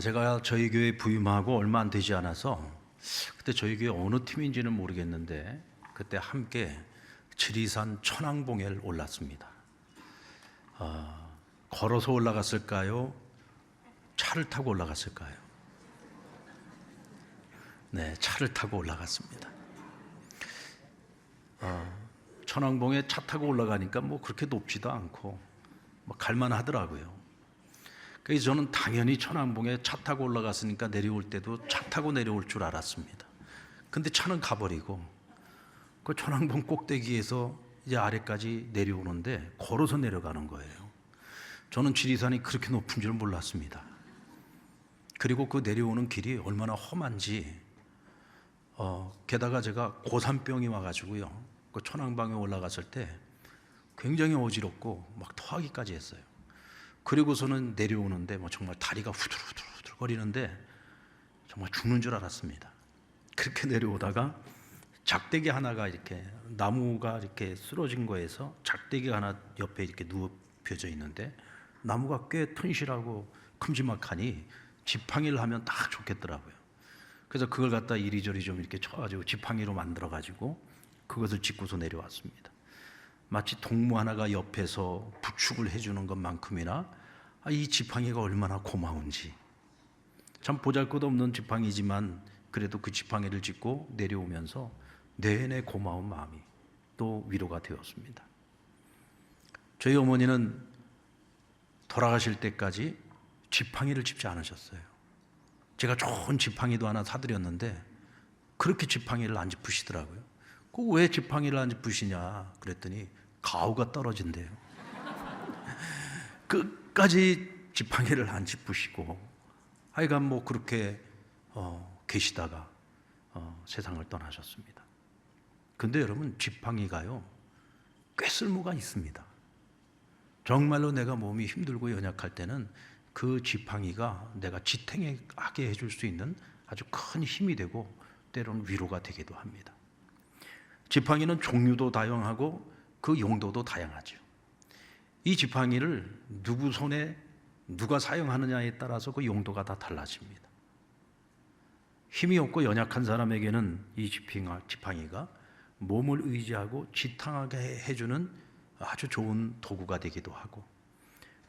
제가 저희 교회 부임하고 얼마 안 되지 않아서 그때 저희 교회 어느 팀인지는 모르겠는데 그때 함께 지리산 천왕봉에 올랐습니다. 걸어서 올라갔을까요? 차를 타고 올라갔을까요? 네, 차를 타고 올라갔습니다. 천왕봉에 차 타고 올라가니까 뭐 그렇게 높지도 않고 뭐 갈만하더라고요. 그래서 저는 당연히 천왕봉에 차 타고 올라갔으니까 내려올 때도 차 타고 내려올 줄 알았습니다. 근데 차는 가버리고 그 천왕봉 꼭대기에서 이제 아래까지 내려오는데 걸어서 내려가는 거예요. 저는 지리산이 그렇게 높은 줄 몰랐습니다. 그리고 그 내려오는 길이 얼마나 험한지, 게다가 제가 고산병이 와가지고요, 그 천왕봉에 올라갔을 때 굉장히 어지럽고 막 토하기까지 했어요. 그리고서는 내려오는데 뭐 정말 다리가 후들후들 거리는데 정말 죽는 줄 알았습니다. 그렇게 내려오다가 작대기 하나가 이렇게 나무가 이렇게 쓰러진 거에서 작대기 하나 옆에 이렇게 누워펴져 있는데 나무가 꽤 튼실하고 큼지막하니 지팡이를 하면 딱 좋겠더라고요. 그래서 그걸 갖다 이리저리 좀 이렇게 쳐가지고 지팡이로 만들어가지고 그것을 짚고서 내려왔습니다. 마치 동무 하나가 옆에서 부축을 해주는 것만큼이나 이 지팡이가 얼마나 고마운지, 참 보잘것없는 지팡이지만 그래도 그 지팡이를 짚고 내려오면서 내내 고마운 마음이 또 위로가 되었습니다. 저희 어머니는 돌아가실 때까지 지팡이를 짚지 않으셨어요. 제가 좋은 지팡이도 하나 사드렸는데 그렇게 지팡이를 안 짚으시더라고요. 그 왜 지팡이를 안 짚으시냐 그랬더니 가오가 떨어진대요. 끝까지 지팡이를 안 짚으시고 하여간 뭐 그렇게 계시다가 세상을 떠나셨습니다. 근데 여러분, 지팡이가요 꽤 쓸모가 있습니다. 정말로 내가 몸이 힘들고 연약할 때는 그 지팡이가 내가 지탱하게 해줄 수 있는 아주 큰 힘이 되고 때로는 위로가 되기도 합니다. 지팡이는 종류도 다양하고 그 용도도 다양하죠. 이 지팡이를 누구 손에 누가 사용하느냐에 따라서 그 용도가 다 달라집니다. 힘이 없고 연약한 사람에게는 이 지팡이가 몸을 의지하고 지탱하게 해주는 아주 좋은 도구가 되기도 하고,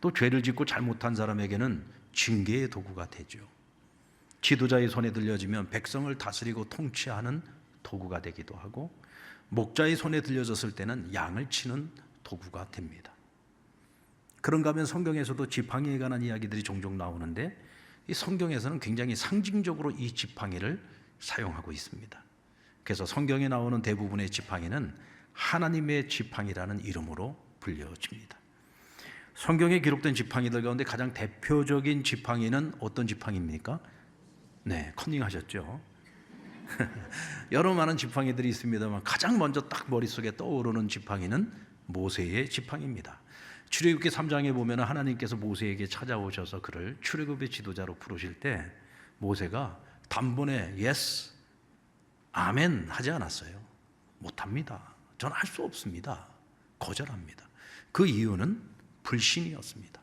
또 죄를 짓고 잘못한 사람에게는 징계의 도구가 되죠. 지도자의 손에 들려지면 백성을 다스리고 통치하는 도구가 되기도 하고, 목자의 손에 들려졌을 때는 양을 치는 도구가 됩니다. 그런가 하면 성경에서도 지팡이에 관한 이야기들이 종종 나오는데 이 성경에서는 굉장히 상징적으로 이 지팡이를 사용하고 있습니다. 그래서 성경에 나오는 대부분의 지팡이는 하나님의 지팡이라는 이름으로 불려집니다. 성경에 기록된 지팡이들 가운데 가장 대표적인 지팡이는 어떤 지팡이입니까? 네, 컨닝하셨죠? 여러 많은 지팡이들이 있습니다만 가장 먼저 딱 머릿속에 떠오르는 지팡이는 모세의 지팡이입니다. 출애굽기 3장에 보면 하나님께서 모세에게 찾아오셔서 그를 출애굽의 지도자로 부르실 때 모세가 단번에 예스, 아멘 하지 않았어요. 못합니다. 전 할 수 없습니다. 거절합니다. 그 이유는 불신이었습니다.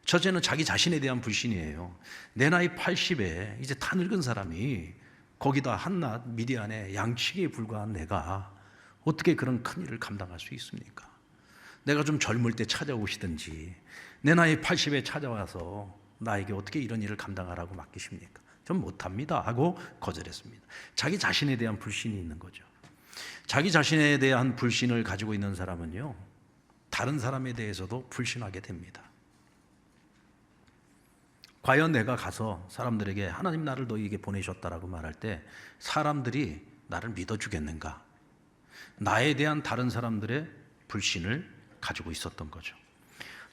첫째는 자기 자신에 대한 불신이에요. 내 나이 80에 이제 다 늙은 사람이, 거기다 한낱 미디안의 양치기에 불과한 내가 어떻게 그런 큰 일을 감당할 수 있습니까? 내가 좀 젊을 때 찾아오시든지 내 나이 80에 찾아와서 나에게 어떻게 이런 일을 감당하라고 맡기십니까? 전 못합니다 하고 거절했습니다. 자기 자신에 대한 불신이 있는 거죠. 자기 자신에 대한 불신을 가지고 있는 사람은요, 다른 사람에 대해서도 불신하게 됩니다. 과연 내가 가서 사람들에게 하나님 나를 너희에게 보내셨다라고 말할 때 사람들이 나를 믿어주겠는가? 나에 대한 다른 사람들의 불신을 가지고 있었던 거죠.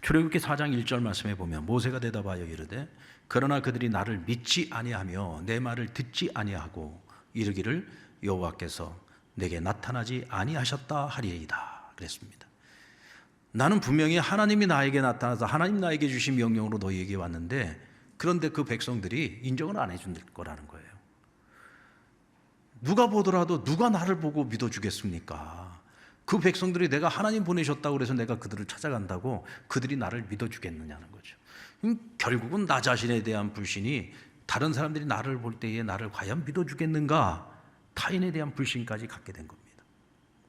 출애굽기 4장 1절 말씀에 보면 모세가 대답하여 이르되 그러나 그들이 나를 믿지 아니하며 내 말을 듣지 아니하고 이르기를 여호와께서 내게 나타나지 아니하셨다 하리이다 그랬습니다. 나는 분명히 하나님이 나에게 나타나서 하나님 나에게 주신 명령으로 너희에게 왔는데 그런데 그 백성들이 인정을 안 해줄 거라는 거예요. 누가 보더라도 누가 나를 보고 믿어주겠습니까? 그 백성들이 내가 하나님 보내셨다고 그래서 내가 그들을 찾아간다고 그들이 나를 믿어주겠느냐는 거죠. 결국은 나 자신에 대한 불신이 다른 사람들이 나를 볼 때에 나를 과연 믿어주겠는가, 타인에 대한 불신까지 갖게 된 겁니다.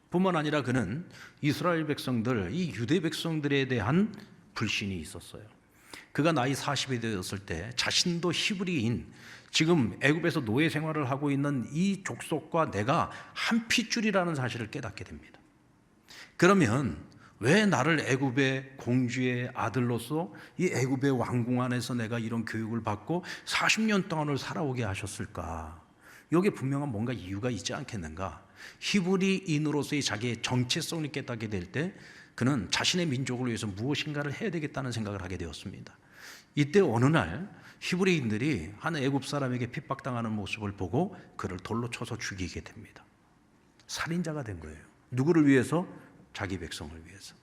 뿐만 아니라 그는 이스라엘 백성들, 이 유대 백성들에 대한 불신이 있었어요. 그가 나이 40이 되었을 때 자신도 히브리인, 지금 애굽에서 노예 생활을 하고 있는 이 족속과 내가 한 핏줄이라는 사실을 깨닫게 됩니다. 그러면 왜 나를 애굽의 공주의 아들로서 이 애굽의 왕궁 안에서 내가 이런 교육을 받고 40년 동안을 살아오게 하셨을까? 여기에 분명한 뭔가 이유가 있지 않겠는가? 히브리인으로서의 자기의 정체성을 깨닫게 될 때 그는 자신의 민족을 위해서 무엇인가를 해야 되겠다는 생각을 하게 되었습니다. 이때 어느 날 히브리인들이 한 애굽 사람에게 핍박당하는 모습을 보고 그를 돌로 쳐서 죽이게 됩니다. 살인자가 된 거예요. 누구를 위해서? 자기 백성을 위해서.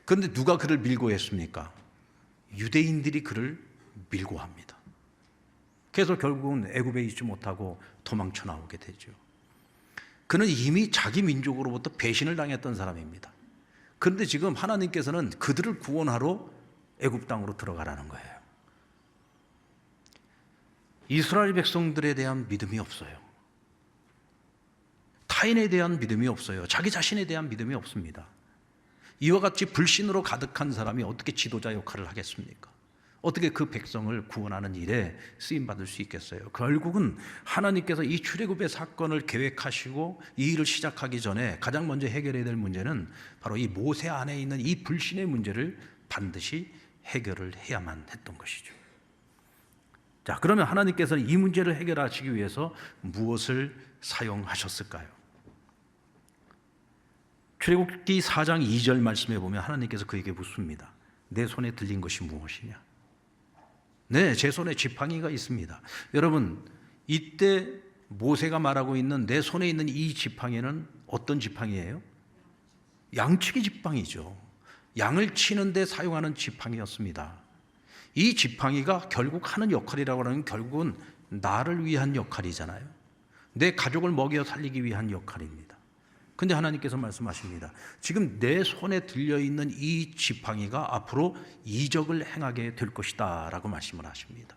그런데 누가 그를 밀고 했습니까? 유대인들이 그를 밀고 합니다. 그래서 결국은 애굽에 있지 못하고 도망쳐 나오게 되죠. 그는 이미 자기 민족으로부터 배신을 당했던 사람입니다. 그런데 지금 하나님께서는 그들을 구원하러 애굽 땅으로 들어가라는 거예요. 이스라엘 백성들에 대한 믿음이 없어요. 타인에 대한 믿음이 없어요. 자기 자신에 대한 믿음이 없습니다. 이와 같이 불신으로 가득한 사람이 어떻게 지도자 역할을 하겠습니까? 어떻게 그 백성을 구원하는 일에 쓰임받을 수 있겠어요? 결국은 하나님께서 이 출애굽의 사건을 계획하시고 이 일을 시작하기 전에 가장 먼저 해결해야 될 문제는 바로 이 모세 안에 있는 이 불신의 문제를 반드시 해결을 해야만 했던 것이죠. 자, 그러면 하나님께서는 이 문제를 해결하시기 위해서 무엇을 사용하셨을까요? 출애굽기 4장 2절 말씀에 보면 하나님께서 그에게 묻습니다. 내 손에 들린 것이 무엇이냐? 네, 제 손에 지팡이가 있습니다. 여러분, 이때 모세가 말하고 있는 내 손에 있는 이 지팡이는 어떤 지팡이예요? 양치기 지팡이죠. 양을 치는데 사용하는 지팡이였습니다. 이 지팡이가 결국 하는 역할이라고 하면 결국은 나를 위한 역할이잖아요. 내 가족을 먹여 살리기 위한 역할입니다. 근데 하나님께서 말씀하십니다. 지금 내 손에 들려있는 이 지팡이가 앞으로 이적을 행하게 될 것이다 라고 말씀을 하십니다.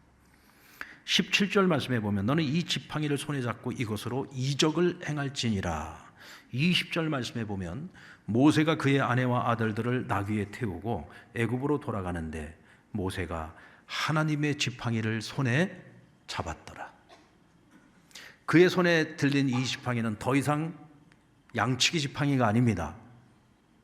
17절 말씀해 보면 너는 이 지팡이를 손에 잡고 이것으로 이적을 행할지니라. 20절 말씀해 보면 모세가 그의 아내와 아들들을 나귀에 태우고 애굽으로 돌아가는데 모세가 하나님의 지팡이를 손에 잡았더라. 그의 손에 들린 이 지팡이는 더 이상 양치기 지팡이가 아닙니다.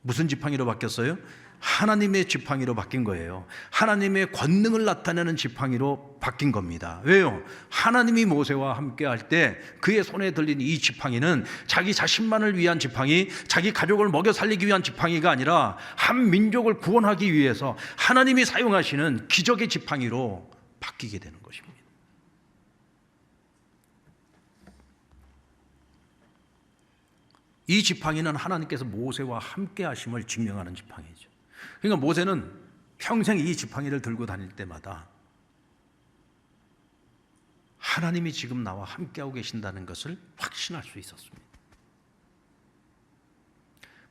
무슨 지팡이로 바뀌었어요? 하나님의 지팡이로 바뀐 거예요. 하나님의 권능을 나타내는 지팡이로 바뀐 겁니다. 왜요? 하나님이 모세와 함께 할 때 그의 손에 들린 이 지팡이는 자기 자신만을 위한 지팡이, 자기 가족을 먹여 살리기 위한 지팡이가 아니라 한 민족을 구원하기 위해서 하나님이 사용하시는 기적의 지팡이로 바뀌게 되는 것입니다. 이 지팡이는 하나님께서 모세와 함께 하심을 증명하는 지팡이죠. 그러니까 모세는 평생 이 지팡이를 들고 다닐 때마다 하나님이 지금 나와 함께하고 계신다는 것을 확신할 수 있었습니다.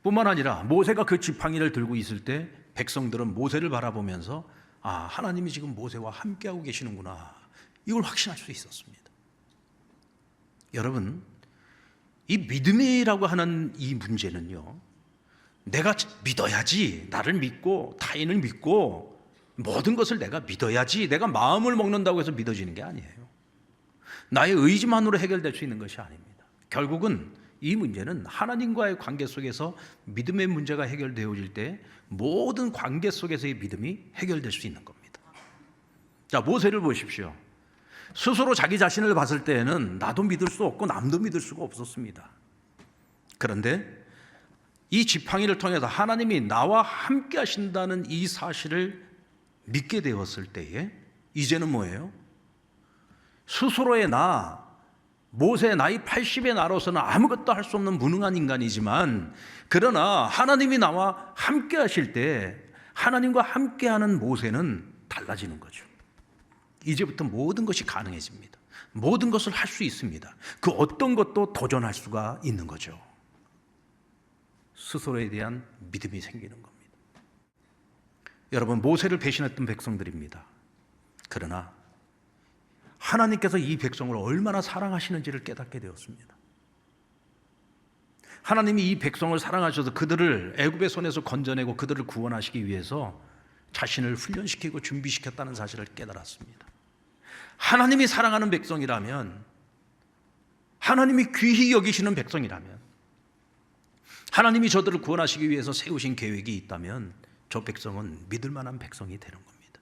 뿐만 아니라 모세가 그 지팡이를 들고 있을 때 백성들은 모세를 바라보면서 아, 하나님이 지금 모세와 함께하고 계시는구나, 이걸 확신할 수 있었습니다. 여러분, 이 믿음이라고 하는 이 문제는요, 내가 믿어야지, 나를 믿고 타인을 믿고 모든 것을 내가 믿어야지, 내가 마음을 먹는다고 해서 믿어지는 게 아니에요. 나의 의지만으로 해결될 수 있는 것이 아닙니다. 결국은 이 문제는 하나님과의 관계 속에서 믿음의 문제가 해결되어질 때 모든 관계 속에서의 믿음이 해결될 수 있는 겁니다. 자, 모세를 보십시오. 스스로 자기 자신을 봤을 때에는 나도 믿을 수 없고 남도 믿을 수가 없었습니다. 그런데 이 지팡이를 통해서 하나님이 나와 함께 하신다는 이 사실을 믿게 되었을 때에 이제는 뭐예요? 스스로의 나, 모세의 나이 80의 나로서는 아무것도 할 수 없는 무능한 인간이지만, 그러나 하나님이 나와 함께 하실 때 하나님과 함께하는 모세는 달라지는 거죠. 이제부터 모든 것이 가능해집니다. 모든 것을 할 수 있습니다. 그 어떤 것도 도전할 수가 있는 거죠. 스스로에 대한 믿음이 생기는 겁니다. 여러분, 모세를 배신했던 백성들입니다. 그러나 하나님께서 이 백성을 얼마나 사랑하시는지를 깨닫게 되었습니다. 하나님이 이 백성을 사랑하셔서 그들을 애굽의 손에서 건져내고 그들을 구원하시기 위해서 자신을 훈련시키고 준비시켰다는 사실을 깨달았습니다. 하나님이 사랑하는 백성이라면, 하나님이 귀히 여기시는 백성이라면, 하나님이 저들을 구원하시기 위해서 세우신 계획이 있다면 저 백성은 믿을 만한 백성이 되는 겁니다.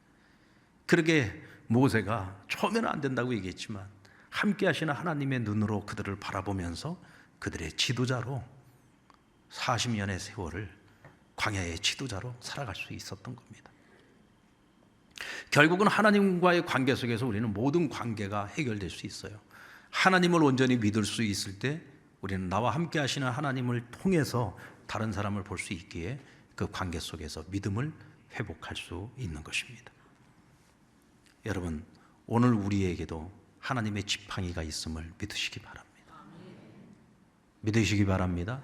그러게 모세가 처음에는 안 된다고 얘기했지만 함께 하시는 하나님의 눈으로 그들을 바라보면서 그들의 지도자로 40년의 세월을 광야의 지도자로 살아갈 수 있었던 겁니다. 결국은 하나님과의 관계 속에서 우리는 모든 관계가 해결될 수 있어요. 하나님을 온전히 믿을 수 있을 때 우리는 나와 함께 하시는 하나님을 통해서 다른 사람을 볼 수 있기에 그 관계 속에서 믿음을 회복할 수 있는 것입니다. 여러분, 오늘 우리에게도 하나님의 지팡이가 있음을 믿으시기 바랍니다. 믿으시기 바랍니다.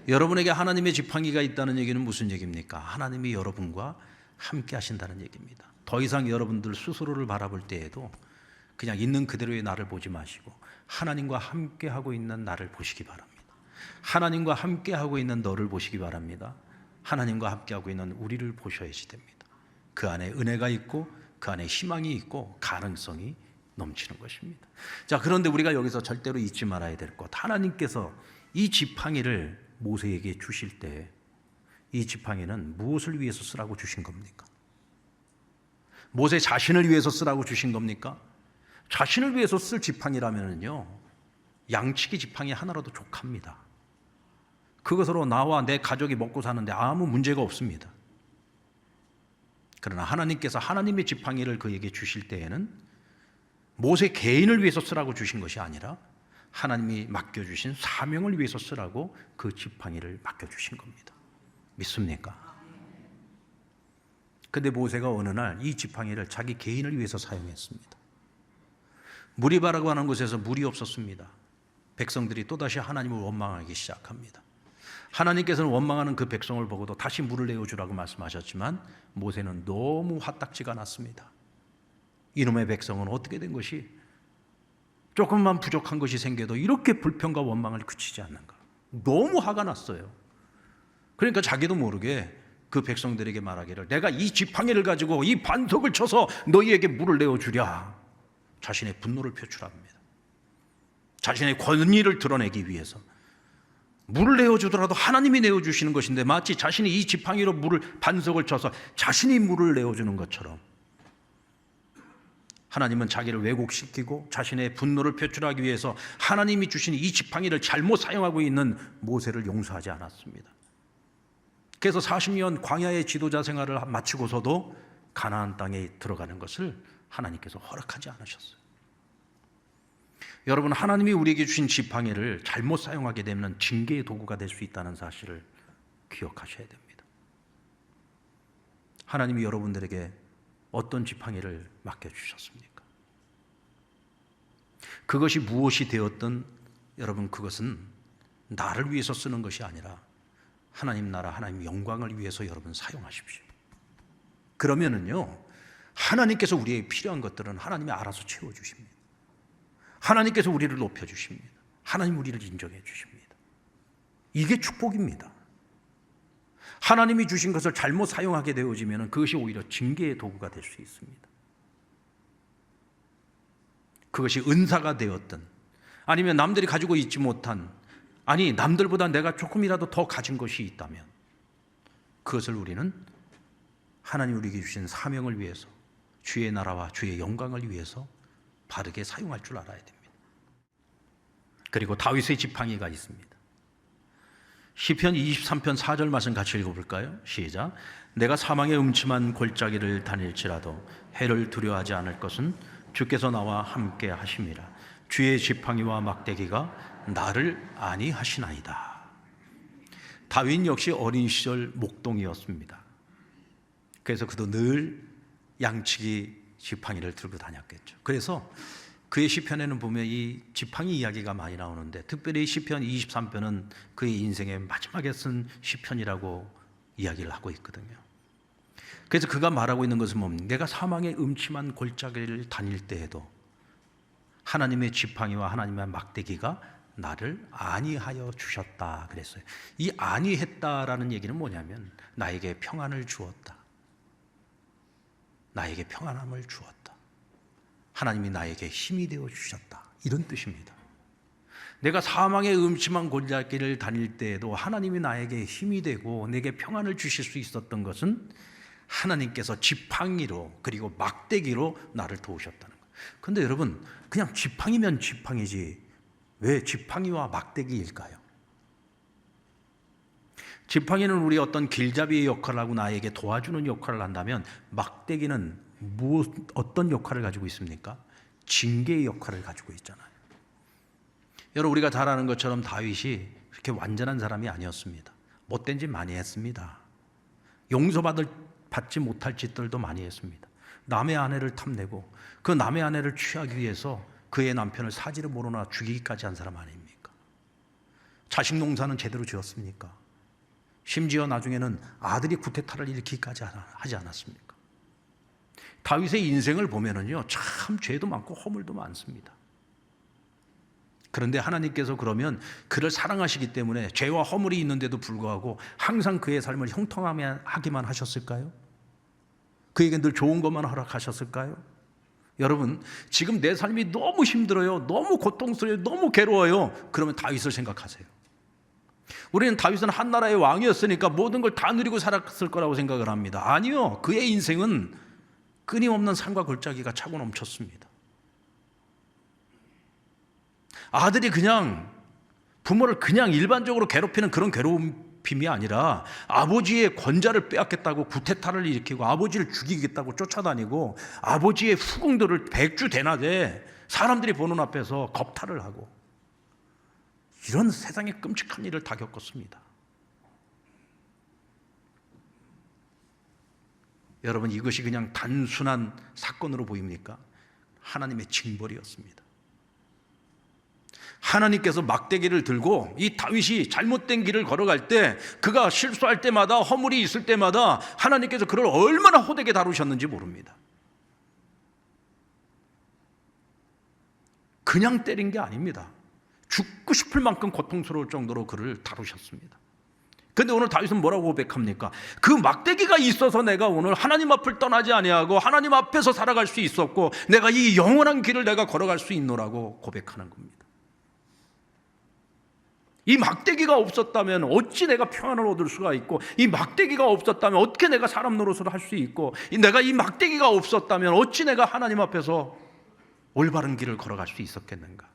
여러분에게 하나님의 지팡이가 있다는 얘기는 무슨 얘기입니까? 하나님이 여러분과 함께 하신다는 얘기입니다. 더 이상 여러분들 스스로를 바라볼 때에도 그냥 있는 그대로의 나를 보지 마시고 하나님과 함께 하고 있는 나를 보시기 바랍니다. 하나님과 함께 하고 있는 너를 보시기 바랍니다. 하나님과 함께 하고 있는 우리를 보셔야지 됩니다. 그 안에 은혜가 있고 그 안에 희망이 있고 가능성이 넘치는 것입니다. 자, 그런데 우리가 여기서 절대로 잊지 말아야 될 것, 하나님께서 이 지팡이를 모세에게 주실 때 이 지팡이는 무엇을 위해서 쓰라고 주신 겁니까? 모세 자신을 위해서 쓰라고 주신 겁니까? 자신을 위해서 쓸 지팡이라면요, 양치기 지팡이 하나라도 족합니다. 그것으로 나와 내 가족이 먹고 사는데 아무 문제가 없습니다. 그러나 하나님께서 하나님의 지팡이를 그에게 주실 때에는 모세 개인을 위해서 쓰라고 주신 것이 아니라 하나님이 맡겨주신 사명을 위해서 쓰라고 그 지팡이를 맡겨주신 겁니다. 믿습니까? 근데 모세가 어느 날 이 지팡이를 자기 개인을 위해서 사용했습니다. 무리바라고 하는 곳에서 물이 없었습니다. 백성들이 또다시 하나님을 원망하기 시작합니다. 하나님께서는 원망하는 그 백성을 보고도 다시 물을 내어주라고 말씀하셨지만 모세는 너무 화딱지가 났습니다. 이놈의 백성은 어떻게 된 것이, 조금만 부족한 것이 생겨도 이렇게 불평과 원망을 그치지 않는가. 너무 화가 났어요. 그러니까 자기도 모르게 그 백성들에게 말하기를, 내가 이 지팡이를 가지고 이 반석을 쳐서 너희에게 물을 내어주랴. 자신의 분노를 표출합니다. 자신의 권위를 드러내기 위해서. 물을 내어주더라도 하나님이 내어주시는 것인데 마치 자신이 이 지팡이로 반석을 쳐서 자신이 물을 내어주는 것처럼 하나님은 자기를 왜곡시키고 자신의 분노를 표출하기 위해서 하나님이 주신 이 지팡이를 잘못 사용하고 있는 모세를 용서하지 않았습니다. 그래서 40년 광야의 지도자 생활을 마치고서도 가나안 땅에 들어가는 것을 하나님께서 허락하지 않으셨어요. 여러분, 하나님이 우리에게 주신 지팡이를 잘못 사용하게 되면 징계의 도구가 될 수 있다는 사실을 기억하셔야 됩니다. 하나님이 여러분들에게 어떤 지팡이를 맡겨주셨습니까? 그것이 무엇이 되었든 여러분, 그것은 나를 위해서 쓰는 것이 아니라 하나님 나라, 하나님 영광을 위해서 여러분 사용하십시오. 그러면은요, 하나님께서 우리에게 필요한 것들은 하나님이 알아서 채워주십니다. 하나님께서 우리를 높여주십니다. 하나님 우리를 인정해 주십니다. 이게 축복입니다. 하나님이 주신 것을 잘못 사용하게 되어지면 그것이 오히려 징계의 도구가 될 수 있습니다. 그것이 은사가 되었든 아니면 남들이 가지고 있지 못한, 아니 남들보다 내가 조금이라도 더 가진 것이 있다면 그것을 우리는 하나님 우리에게 주신 사명을 위해서, 주의 나라와 주의 영광을 위해서 바르게 사용할 줄 알아야 됩니다. 그리고 다윗의 지팡이가 있습니다. 시편 23편 4절 말씀 같이 읽어볼까요? 시작. 내가 사망의 음침한 골짜기를 다닐지라도 해를 두려워하지 않을 것은 주께서 나와 함께 하심이라. 주의 지팡이와 막대기가 나를 안위하시나이다. 다윗 역시 어린 시절 목동이었습니다. 그래서 그도 늘 양치기 지팡이를 들고 다녔겠죠. 그래서 그의 시편에는 보면 이 지팡이 이야기가 많이 나오는데, 특별히 시편 23편은 그의 인생의 마지막에 쓴 시편이라고 이야기를 하고 있거든요. 그래서 그가 말하고 있는 것은 뭡니까? 내가 사망의 음침한 골짜기를 다닐 때에도 하나님의 지팡이와 하나님의 막대기가 나를 안위하여 주셨다 그랬어요. 이 안위했다라는 얘기는 뭐냐면 나에게 평안을 주었다. 나에게 평안함을 주었다. 하나님이 나에게 힘이 되어 주셨다. 이런 뜻입니다. 내가 사망의 음침한 골짜기를 다닐 때에도 하나님이 나에게 힘이 되고 내게 평안을 주실 수 있었던 것은 하나님께서 지팡이로 그리고 막대기로 나를 도우셨다는 거예요. 그런데 여러분, 그냥 지팡이면 지팡이지 왜 지팡이와 막대기일까요? 지팡이는 우리 어떤 길잡이의 역할을 하고 나에게 도와주는 역할을 한다면 막대기는 어떤 역할을 가지고 있습니까? 징계의 역할을 가지고 있잖아요. 여러분, 우리가 잘 아는 것처럼 다윗이 그렇게 완전한 사람이 아니었습니다. 못된 짓 많이 했습니다. 받지 못할 짓들도 많이 했습니다. 남의 아내를 탐내고 그 남의 아내를 취하기 위해서 그의 남편을 사지를 모르나 죽이기까지 한 사람 아닙니까? 자식 농사는 제대로 지었습니까? 심지어 나중에는 아들이 쿠데타를 일으키기까지 하지 않았습니까? 다윗의 인생을 보면은요, 참 죄도 많고 허물도 많습니다. 그런데 하나님께서 그러면 그를 사랑하시기 때문에 죄와 허물이 있는데도 불구하고 항상 그의 삶을 형통하기만 하셨을까요? 그에게 늘 좋은 것만 허락하셨을까요? 여러분, 지금 내 삶이 너무 힘들어요, 너무 고통스러워요, 너무 괴로워요. 그러면 다윗을 생각하세요. 우리는 다윗은 한 나라의 왕이었으니까 모든 걸 다 누리고 살았을 거라고 생각을 합니다. 아니요, 그의 인생은 끊임없는 산과 골짜기가 차고 넘쳤습니다. 아들이 그냥 부모를 그냥 일반적으로 괴롭히는 그런 괴롭힘이 아니라 아버지의 권좌를 빼앗겠다고 쿠데타를 일으키고 아버지를 죽이겠다고 쫓아다니고 아버지의 후궁들을 백주대낮에 사람들이 보는 앞에서 겁탈을 하고 이런 세상의 끔찍한 일을 다 겪었습니다. 여러분, 이것이 그냥 단순한 사건으로 보입니까? 하나님의 징벌이었습니다. 하나님께서 막대기를 들고 이 다윗이 잘못된 길을 걸어갈 때, 그가 실수할 때마다 허물이 있을 때마다 하나님께서 그를 얼마나 호되게 다루셨는지 모릅니다. 그냥 때린 게 아닙니다. 죽고 싶을 만큼 고통스러울 정도로 그를 다루셨습니다. 그런데 오늘 다윗은 뭐라고 고백합니까? 그 막대기가 있어서 내가 오늘 하나님 앞을 떠나지 아니하고 하나님 앞에서 살아갈 수 있었고 내가 이 영원한 길을 내가 걸어갈 수 있노라고 고백하는 겁니다. 이 막대기가 없었다면 어찌 내가 평안을 얻을 수가 있고, 이 막대기가 없었다면 어떻게 내가 사람 노릇을 할 수 있고, 내가 이 막대기가 없었다면 어찌 내가 하나님 앞에서 올바른 길을 걸어갈 수 있었겠는가.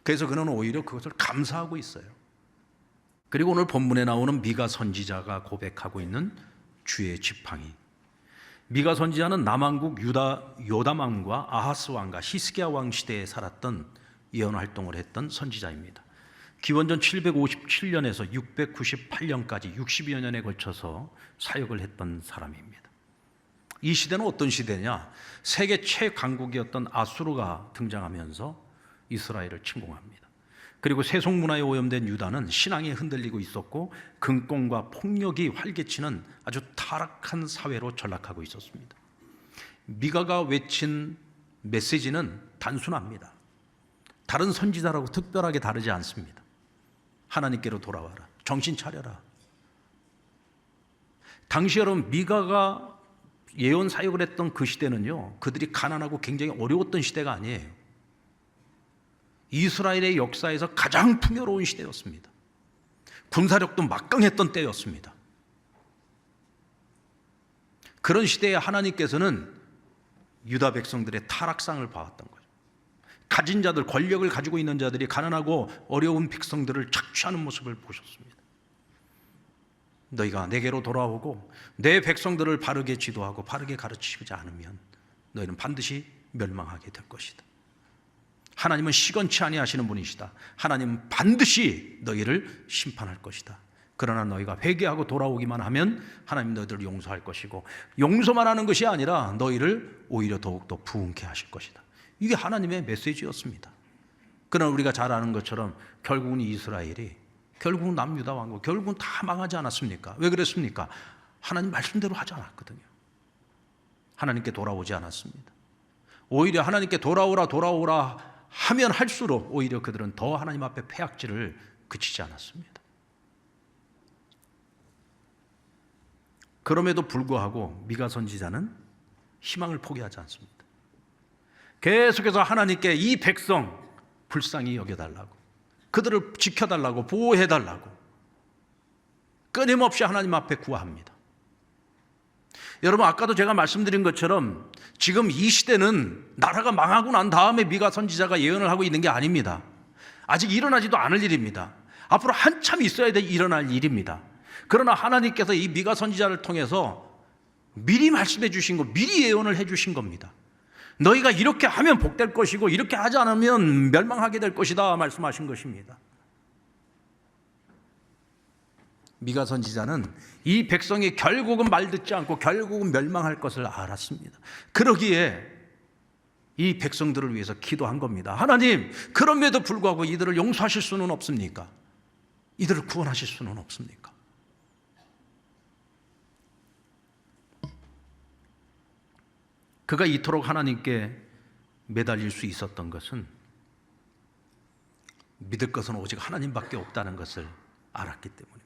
그래서 그는 오히려 그것을 감사하고 있어요. 그리고 오늘 본문에 나오는 미가 선지자가 고백하고 있는 주의 지팡이. 미가 선지자는 남왕국 요담 왕과 아하스 왕과 히스기야 왕 시대에 살았던 예언 활동을 했던 선지자입니다. 기원전 757년에서 698년까지 60여 년에 걸쳐서 사역을 했던 사람입니다. 이 시대는 어떤 시대냐? 세계 최강국이었던 아수르가 등장하면서 이스라엘을 침공합니다. 그리고 세속 문화에 오염된 유다는 신앙이 흔들리고 있었고 금권과 폭력이 활개치는 아주 타락한 사회로 전락하고 있었습니다. 미가가 외친 메시지는 단순합니다. 다른 선지자라고 특별하게 다르지 않습니다. 하나님께로 돌아와라. 정신 차려라. 당시 여러분, 미가가 예언 사역을 했던 그 시대는요, 그들이 가난하고 굉장히 어려웠던 시대가 아니에요. 이스라엘의 역사에서 가장 풍요로운 시대였습니다. 군사력도 막강했던 때였습니다. 그런 시대에 하나님께서는 유다 백성들의 타락상을 봐왔던 거예요. 가진 자들, 권력을 가지고 있는 자들이 가난하고 어려운 백성들을 착취하는 모습을 보셨습니다. 너희가 내게로 돌아오고 내 백성들을 바르게 지도하고 바르게 가르치지 않으면 너희는 반드시 멸망하게 될 것이다. 하나님은 시건치 아니하시는 분이시다. 하나님은 반드시 너희를 심판할 것이다. 그러나 너희가 회개하고 돌아오기만 하면 하나님 너희들을 용서할 것이고, 용서만 하는 것이 아니라 너희를 오히려 더욱더 부흥케 하실 것이다. 이게 하나님의 메시지였습니다. 그러나 우리가 잘 아는 것처럼 결국은 이스라엘이, 결국은 남유다 왕국, 결국은 다 망하지 않았습니까? 왜 그랬습니까? 하나님 말씀대로 하지 않았거든요. 하나님께 돌아오지 않았습니다. 오히려 하나님께 돌아오라 하면 할수록 오히려 그들은 더 하나님 앞에 패악질을 그치지 않았습니다. 그럼에도 불구하고 미가 선지자는 희망을 포기하지 않습니다. 계속해서 하나님께 이 백성 불쌍히 여겨달라고, 그들을 지켜달라고, 보호해달라고 끊임없이 하나님 앞에 구합니다. 여러분, 아까도 제가 말씀드린 것처럼 지금 이 시대는 나라가 망하고 난 다음에 미가 선지자가 예언을 하고 있는 게 아닙니다. 아직 일어나지도 않을 일입니다. 앞으로 한참 있어야 일어날 일입니다. 그러나 하나님께서 이 미가 선지자를 통해서 미리 말씀해 주신 거, 미리 예언을 해 주신 겁니다. 너희가 이렇게 하면 복될 것이고 이렇게 하지 않으면 멸망하게 될 것이다 말씀하신 것입니다. 미가 선지자는 이 백성이 결국은 말 듣지 않고 결국은 멸망할 것을 알았습니다. 그러기에 이 백성들을 위해서 기도한 겁니다. 하나님, 그럼에도 불구하고 이들을 용서하실 수는 없습니까? 이들을 구원하실 수는 없습니까? 그가 이토록 하나님께 매달릴 수 있었던 것은 믿을 것은 오직 하나님밖에 없다는 것을 알았기 때문입니다.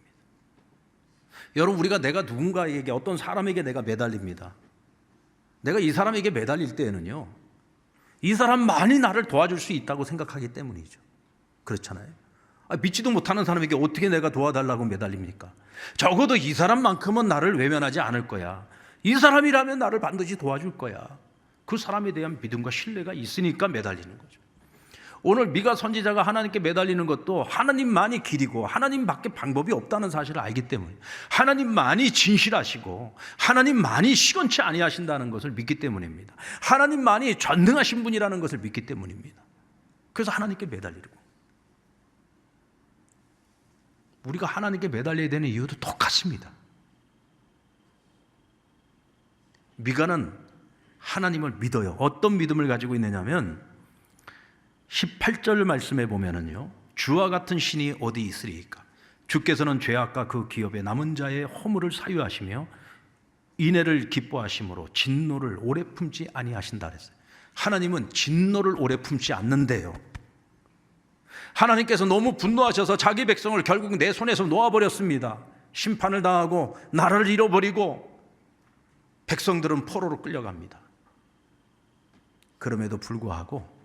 여러분, 내가 누군가에게, 어떤 사람에게 내가 매달립니다. 내가 이 사람에게 매달릴 때에는요, 이 사람만이 나를 도와줄 수 있다고 생각하기 때문이죠. 그렇잖아요. 믿지도 못하는 사람에게 어떻게 내가 도와달라고 매달립니까? 적어도 이 사람만큼은 나를 외면하지 않을 거야. 이 사람이라면 나를 반드시 도와줄 거야. 그 사람에 대한 믿음과 신뢰가 있으니까 매달리는 거죠. 오늘 미가 선지자가 하나님께 매달리는 것도 하나님만이 길이고 하나님밖에 방법이 없다는 사실을 알기 때문에, 하나님만이 진실하시고 하나님만이 시건치 아니하신다는 것을 믿기 때문입니다. 하나님만이 전능하신 분이라는 것을 믿기 때문입니다. 그래서 하나님께 매달리고, 우리가 하나님께 매달려야 되는 이유도 똑같습니다. 미가는 하나님을 믿어요. 어떤 믿음을 가지고 있느냐면 18절 말씀에 보면은요, 주와 같은 신이 어디 있으리이까? 주께서는 죄악과 그 기업의 남은 자의 허물을 사유하시며 인애를 기뻐하심으로 진노를 오래 품지 아니하신다 그랬어요. 하나님은 진노를 오래 품지 않는데요. 하나님께서 너무 분노하셔서 자기 백성을 결국 내 손에서 놓아버렸습니다. 심판을 당하고 나라를 잃어버리고 백성들은 포로로 끌려갑니다. 그럼에도 불구하고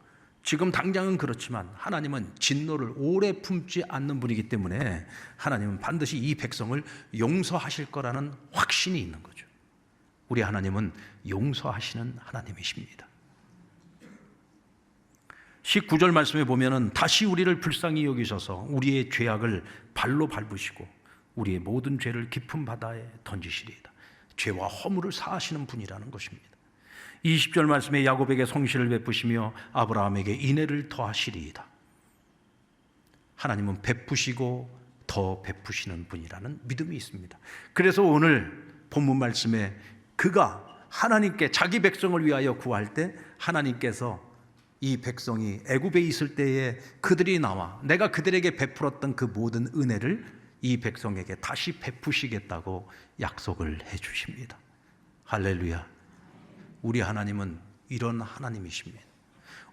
지금 당장은 그렇지만 하나님은 진노를 오래 품지 않는 분이기 때문에 하나님은 반드시 이 백성을 용서하실 거라는 확신이 있는 거죠. 우리 하나님은 용서하시는 하나님이십니다. 19절 말씀에 보면은 다시 우리를 불쌍히 여기셔서 우리의 죄악을 발로 밟으시고 우리의 모든 죄를 깊은 바다에 던지시리이다. 죄와 허물을 사하시는 분이라는 것입니다. 20절 말씀에 야곱에게 성실을 베푸시며 아브라함에게 인애를 더하시리이다. 하나님은 베푸시고 더 베푸시는 분이라는 믿음이 있습니다. 그래서 오늘 본문 말씀에 그가 하나님께 자기 백성을 위하여 구할 때 하나님께서 이 백성이 애굽에 있을 때에 그들이 나와 내가 그들에게 베풀었던 그 모든 은혜를 이 백성에게 다시 베푸시겠다고 약속을 해 주십니다. 할렐루야. 우리 하나님은 이런 하나님이십니다.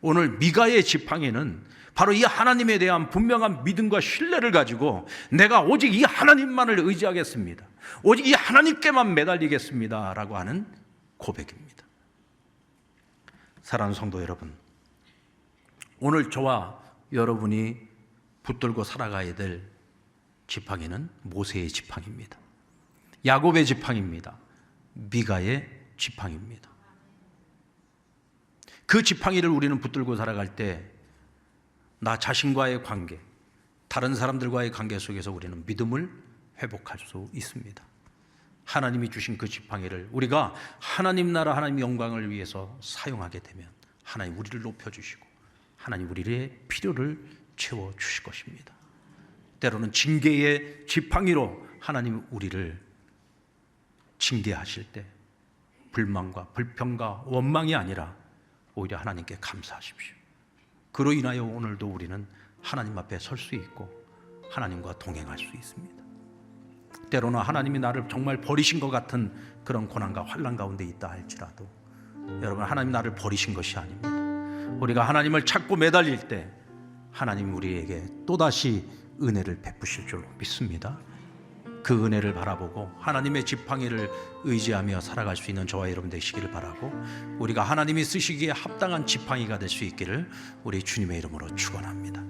오늘 미가의 지팡이는 바로 이 하나님에 대한 분명한 믿음과 신뢰를 가지고 내가 오직 이 하나님만을 의지하겠습니다, 오직 이 하나님께만 매달리겠습니다 라고 하는 고백입니다. 사랑하는 성도 여러분, 오늘 저와 여러분이 붙들고 살아가야 될 지팡이는 모세의 지팡이입니다. 야곱의 지팡이입니다. 미가의 지팡이입니다. 그 지팡이를 우리는 붙들고 살아갈 때 나 자신과의 관계, 다른 사람들과의 관계 속에서 우리는 믿음을 회복할 수 있습니다. 하나님이 주신 그 지팡이를 우리가 하나님 나라, 하나님 영광을 위해서 사용하게 되면 하나님 우리를 높여주시고 하나님 우리의 필요를 채워주실 것입니다. 때로는 징계의 지팡이로 하나님 우리를 징계하실 때 불만과 불평과 원망이 아니라 오히려 하나님께 감사하십시오. 그로 인하여 오늘도 우리는 하나님 앞에 설 수 있고 하나님과 동행할 수 있습니다. 때로는 하나님이 나를 정말 버리신 것 같은 그런 고난과 환난 가운데 있다 할지라도 여러분, 하나님 나를 버리신 것이 아닙니다. 우리가 하나님을 찾고 매달릴 때 하나님 우리에게 또다시 은혜를 베푸실 줄로 믿습니다. 그 은혜를 바라보고 하나님의 지팡이를 의지하며 살아갈 수 있는 저와 여러분 되시기를 바라고, 우리가 하나님이 쓰시기에 합당한 지팡이가 될 수 있기를 우리 주님의 이름으로 축원합니다.